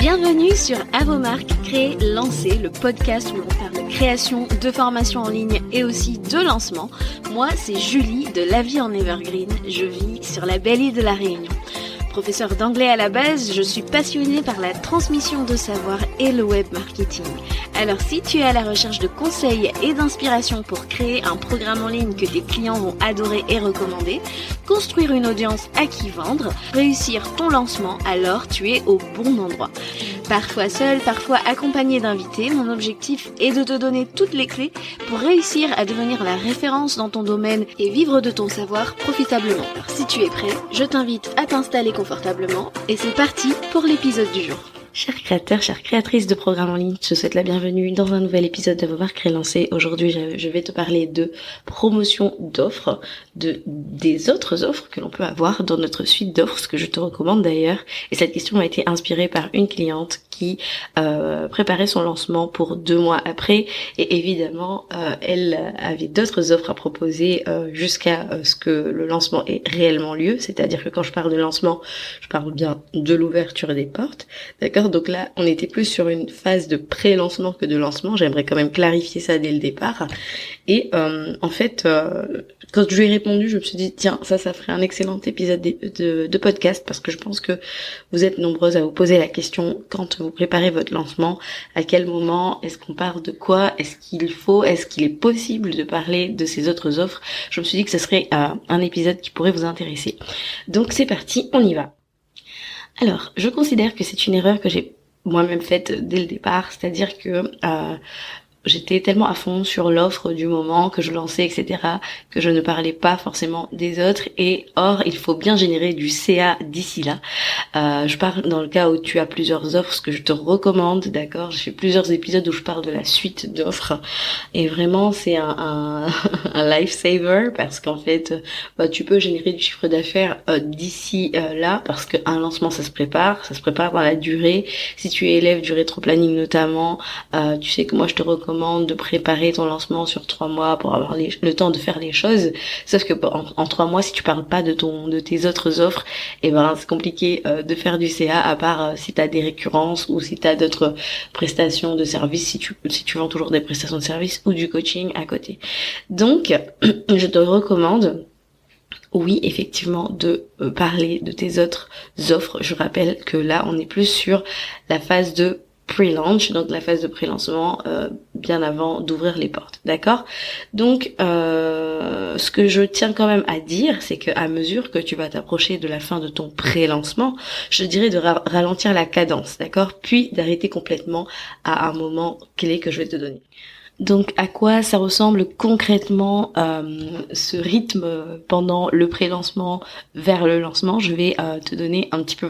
Bienvenue sur À vos marques, créer, lancer, le podcast où l'on parle de création, de formation en ligne et aussi de lancement. Moi, c'est Julie de La Vie en Evergreen. Je vis sur la belle île de la Réunion. Professeure d'anglais à la base, je suis passionnée par la transmission de savoir et le web marketing. Alors si tu es à la recherche de conseils et d'inspiration pour créer un programme en ligne que tes clients vont adorer et recommander, construire une audience à qui vendre, réussir ton lancement, alors tu es au bon endroit. Parfois seul, parfois accompagné d'invités, mon objectif est de te donner toutes les clés pour réussir à devenir la référence dans ton domaine et vivre de ton savoir profitablement. Alors si tu es prêt, je t'invite à t'installer confortablement et c'est parti pour l'épisode du jour. Chers créateurs, chères créatrices de programmes en ligne, je te souhaite la bienvenue dans un nouvel épisode de vos marques relancées. Aujourd'hui, je vais te parler de promotion d'offres, des autres offres que l'on peut avoir dans notre suite d'offres, ce que je te recommande d'ailleurs. Et cette question m'a été inspirée par une cliente qui préparait son lancement pour 2 mois après. Et évidemment, elle avait d'autres offres à proposer jusqu'à ce que le lancement ait réellement lieu. C'est-à-dire que quand je parle de lancement, je parle bien de l'ouverture des portes. D'accord ? Donc là, on était plus sur une phase de pré-lancement que de lancement. J'aimerais quand même clarifier ça dès le départ. Et en fait, quand je lui ai répondu, je me suis dit, tiens, ça ferait un excellent épisode de podcast parce que je pense que vous êtes nombreuses à vous poser la question quand vous préparez votre lancement, à quel moment, est-ce qu'on parle de quoi, est-ce qu'il est possible de parler de ces autres offres. Je me suis dit que ce serait un épisode qui pourrait vous intéresser. Donc c'est parti, on y va. Alors, je considère que c'est une erreur que j'ai moi-même faite dès le départ, c'est-à-dire que j'étais tellement à fond sur l'offre du moment que je lançais, etc., que je ne parlais pas forcément des autres. Et or, il faut bien générer du CA d'ici là. Je parle dans le cas où tu as plusieurs offres, ce que je te recommande, d'accord ? J'ai fait plusieurs épisodes où je parle de la suite d'offres. Et vraiment, c'est un lifesaver parce qu'en fait, tu peux générer du chiffre d'affaires d'ici là parce qu'un lancement, ça se prépare dans la durée. Si tu es élève du rétroplanning notamment, tu sais que moi, je te recommande de préparer ton lancement sur 3 mois pour avoir le temps de faire les choses. Sauf que en 3 mois, si tu parles pas de tes autres offres, c'est compliqué de faire du CA à part si tu as des récurrences ou si tu as d'autres prestations de services, si tu vends toujours des prestations de services ou du coaching à côté. Donc, je te recommande oui, effectivement, de parler de tes autres offres. Je rappelle que là, on est plus sur la phase de pre-launch, donc la phase de pré-lancement bien avant d'ouvrir les portes, d'accord ? Donc, ce que je tiens quand même à dire, c'est que à mesure que tu vas t'approcher de la fin de ton pré-lancement, je dirais de ralentir la cadence, d'accord ? Puis d'arrêter complètement à un moment clé que je vais te donner. Donc à quoi ça ressemble concrètement ce rythme pendant le pré-lancement vers le lancement ? Je vais te donner un petit peu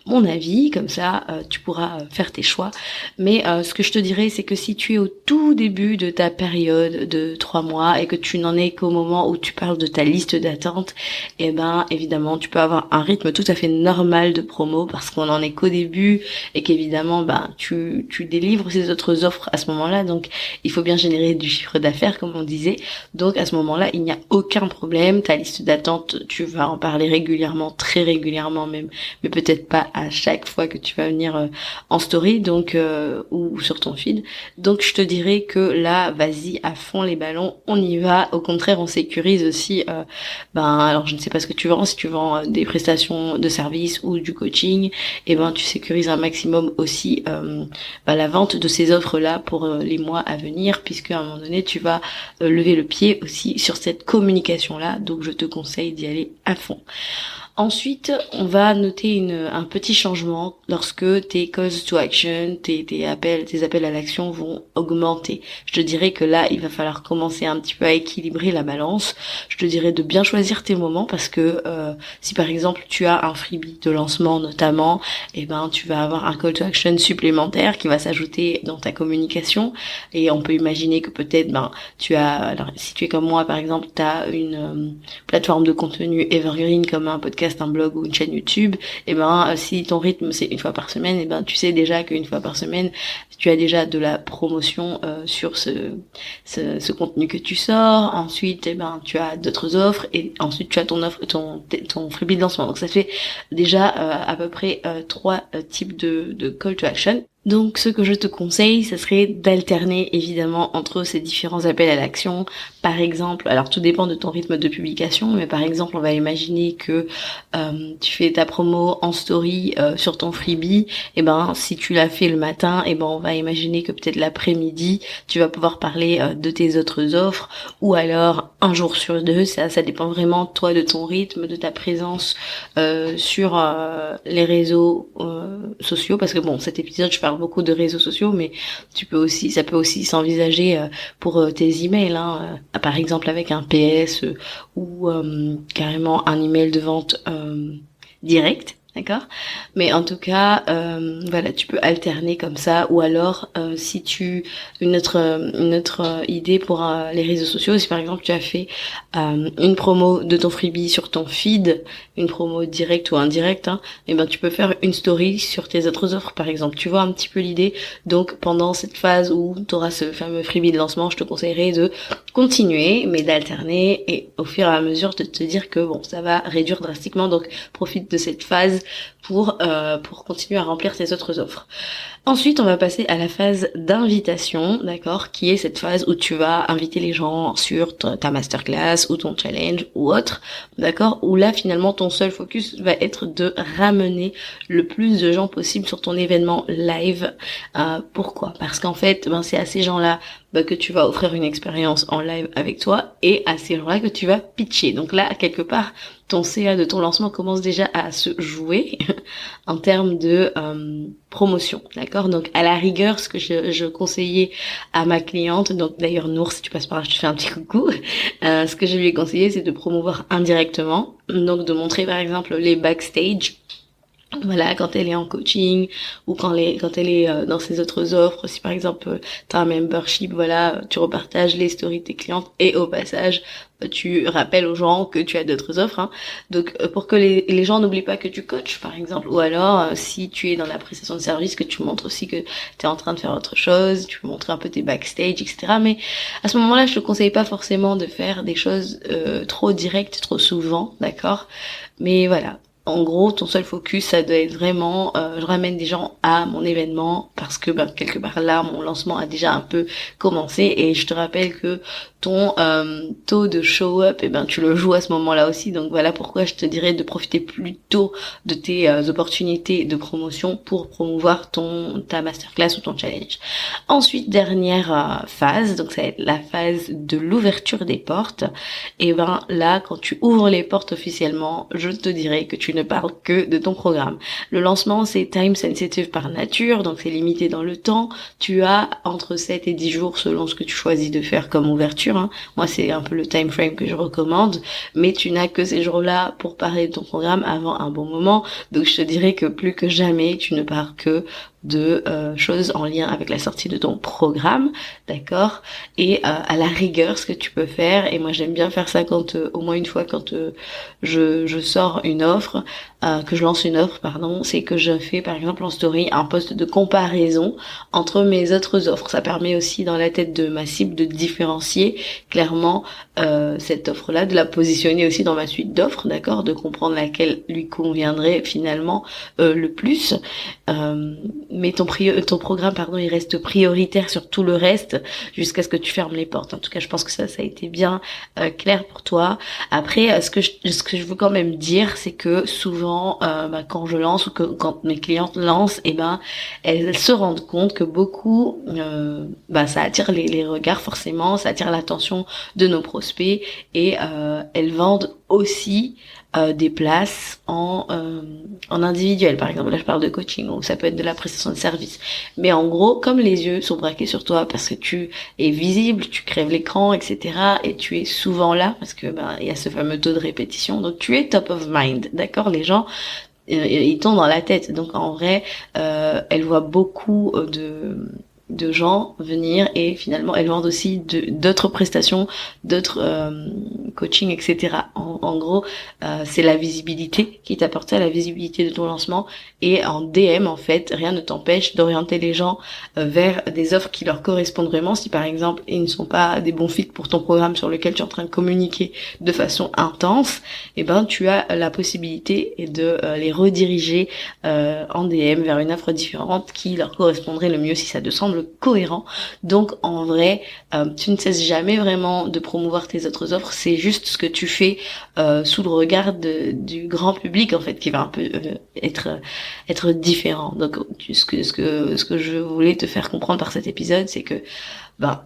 mon avis, comme ça tu pourras faire tes choix. Mais ce que je te dirais, c'est que si tu es au tout début de ta période de 3 mois et que tu n'en es qu'au moment où tu parles de ta liste d'attente, évidemment tu peux avoir un rythme tout à fait normal de promo parce qu'on en est qu'au début et qu'évidemment tu délivres ces autres offres à ce moment-là, donc il faut bien générer du chiffre d'affaires comme on disait. Donc à ce moment-là, il n'y a aucun problème. Ta liste d'attente, tu vas en parler régulièrement, très régulièrement même, mais peut-être pas à chaque fois que tu vas venir en story, donc ou sur ton feed. Donc je te dirais que là, vas-y à fond les ballons, on y va. Au contraire, on sécurise aussi. Alors je ne sais pas ce que tu vends. Si tu vends des prestations de services ou du coaching, tu sécurises un maximum aussi la vente de ces offres-là pour les mois à venir, puisque à un moment donné tu vas lever le pied aussi sur cette communication-là, donc je te conseille d'y aller à fond. Ensuite, on va noter un petit changement lorsque tes calls to action, tes appels à l'action vont augmenter. Je te dirais que là, il va falloir commencer un petit peu à équilibrer la balance. Je te dirais de bien choisir tes moments parce que si par exemple tu as un freebie de lancement notamment, tu vas avoir un call to action supplémentaire qui va s'ajouter dans ta communication et on peut imaginer que peut-être si tu es comme moi par exemple, tu as une plateforme de contenu evergreen comme un podcast podcast, un blog ou une chaîne YouTube, si ton rythme c'est une fois par semaine, tu sais déjà qu'une fois par semaine, tu as déjà de la promotion sur ce contenu que tu sors. Ensuite, tu as d'autres offres et ensuite tu as ton freebie de lancement. Donc ça fait déjà à peu près 3 types de call to action. Donc ce que je te conseille, ce serait d'alterner évidemment entre ces différents appels à l'action. Par exemple, alors tout dépend de ton rythme de publication, mais par exemple on va imaginer que tu fais ta promo en story sur ton freebie, si tu l'as fait le matin, on va imaginer que peut-être l'après-midi tu vas pouvoir parler de tes autres offres, ou alors un jour sur deux, ça dépend vraiment toi de ton rythme, de ta présence sur les réseaux sociaux, parce que cet épisode je parle beaucoup de réseaux sociaux, mais ça peut aussi s'envisager pour tes emails, par exemple avec un PS ou carrément un email de vente direct. D'accord? Mais en tout cas, tu peux alterner comme ça, ou alors si une autre idée pour les réseaux sociaux, si par exemple tu as fait une promo de ton freebie sur ton feed, une promo directe ou indirecte, tu peux faire une story sur tes autres offres par exemple. Tu vois un petit peu l'idée. Donc pendant cette phase où tu auras ce fameux freebie de lancement, je te conseillerais de continuer, mais d'alterner et au fur et à mesure de te dire que ça va réduire drastiquement. Donc profite de cette phase pour continuer à remplir tes autres offres. Ensuite, on va passer à la phase d'invitation, d'accord, qui est cette phase où tu vas inviter les gens sur ta masterclass ou ton challenge ou autre, d'accord, où là finalement ton seul focus va être de ramener le plus de gens possible sur ton événement live. Pourquoi ? Parce qu'en fait, c'est à ces gens-là que tu vas offrir une expérience en live avec toi et à ces gens-là que tu vas pitcher. Donc là, quelque part, ton CA de ton lancement commence déjà à se jouer en termes de promotion, d'accord ? Donc à la rigueur, ce que je conseillais à ma cliente, donc d'ailleurs Nour, si tu passes par là, je te fais un petit coucou, ce que je lui ai conseillé, c'est de promouvoir indirectement, donc de montrer par exemple les backstage. Voilà, quand elle est en coaching ou quand elle est dans ses autres offres, si par exemple tu as un membership, tu repartages les stories de tes clientes et au passage tu rappelles aux gens que tu as d'autres offres. Donc pour que les gens n'oublient pas que tu coaches par exemple, ou alors si tu es dans la prestation de service, que tu montres aussi que tu es en train de faire autre chose, tu peux montrer un peu tes backstage, etc. Mais à ce moment-là, je te conseille pas forcément de faire des choses trop directes, trop souvent, d'accord ? Mais voilà. En gros, ton seul focus, ça doit être vraiment, je ramène des gens à mon événement parce que quelque part là, mon lancement a déjà un peu commencé et je te rappelle que ton taux de show-up, tu le joues à ce moment-là aussi. Donc voilà pourquoi je te dirais de profiter plutôt de tes opportunités de promotion pour promouvoir ta masterclass ou ton challenge. Ensuite, dernière phase, donc ça va être la phase de l'ouverture des portes. Et là, quand tu ouvres les portes officiellement, je te dirais que tu ne parles que de ton programme. Le lancement, c'est time sensitive par nature, donc c'est limité dans le temps. Tu as entre 7 et 10 jours selon ce que tu choisis de faire comme ouverture. Moi, c'est un peu le time frame que je recommande, mais tu n'as que ces jours-là pour parler de ton programme avant un bon moment. Donc, je te dirais que plus que jamais, tu ne parles que de choses en lien avec la sortie de ton programme, d'accord ? Et à la rigueur, ce que tu peux faire, et moi j'aime bien faire ça quand au moins une fois quand je sors une offre, que je lance une offre, c'est que je fais par exemple en story un post de comparaison entre mes autres offres. Ça permet aussi dans la tête de ma cible de différencier clairement cette offre-là, de la positionner aussi dans ma suite d'offres, d'accord ? De comprendre laquelle lui conviendrait finalement le plus. Mais ton programme, il reste prioritaire sur tout le reste jusqu'à ce que tu fermes les portes. En tout cas, je pense que ça a été bien clair pour toi. Après, ce que je veux quand même dire, c'est que souvent, quand je lance ou quand mes clientes lancent, elles se rendent compte que beaucoup, ça attire les regards forcément, ça attire l'attention de nos prospects et elles vendent aussi des places en individuel, par exemple. Là, je parle de coaching, ou ça peut être de la prestation de service. Mais en gros, comme les yeux sont braqués sur toi parce que tu es visible, tu crèves l'écran, etc. et tu es souvent là parce que il y a ce fameux taux de répétition. Donc, tu es top of mind, d'accord ? Les gens, ils tombent dans la tête. Donc, en vrai, elles voient beaucoup de gens venir et finalement elles vendent aussi d'autres prestations, d'autres coaching, etc. En gros, c'est la visibilité qui t'apporte ça, la visibilité de ton lancement. Et en DM, en fait, rien ne t'empêche d'orienter les gens vers des offres qui leur correspondent vraiment. Si par exemple, ils ne sont pas des bons fits pour ton programme sur lequel tu es en train de communiquer de façon intense, tu as la possibilité de les rediriger en DM vers une offre différente qui leur correspondrait le mieux si ça te semble cohérent. Donc en vrai, tu ne cesses jamais vraiment de promouvoir tes autres offres, c'est juste ce que tu fais sous le regard du grand public en fait qui va un peu être différent. Donc ce que je voulais te faire comprendre par cet épisode, c'est que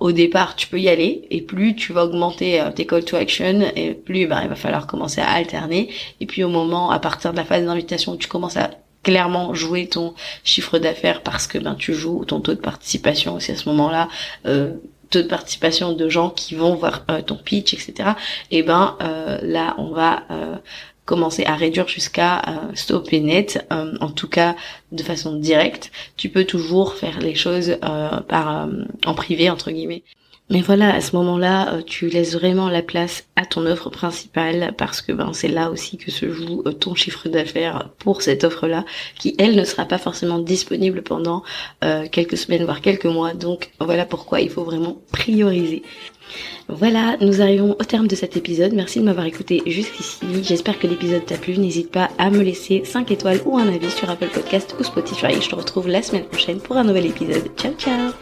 au départ tu peux y aller, et plus tu vas augmenter tes call to action, et plus il va falloir commencer à alterner, et puis à partir de la phase d'invitation où tu commences à clairement jouer ton chiffre d'affaires parce que tu joues ton taux de participation aussi à ce moment-là, taux de participation de gens qui vont voir ton pitch, etc. Là on va commencer à réduire jusqu'à stopper net, en tout cas de façon directe. Tu peux toujours faire les choses en privé entre guillemets. Mais voilà, à ce moment-là, tu laisses vraiment la place à ton offre principale parce que c'est là aussi que se joue ton chiffre d'affaires pour cette offre-là, qui elle ne sera pas forcément disponible pendant quelques semaines voire quelques mois. Donc voilà pourquoi il faut vraiment prioriser. Voilà, nous arrivons au terme de cet épisode. Merci de m'avoir écouté jusqu'ici. J'espère que l'épisode t'a plu. N'hésite pas à me laisser 5 étoiles ou un avis sur Apple Podcast ou Spotify. Je te retrouve la semaine prochaine pour un nouvel épisode. Ciao ciao.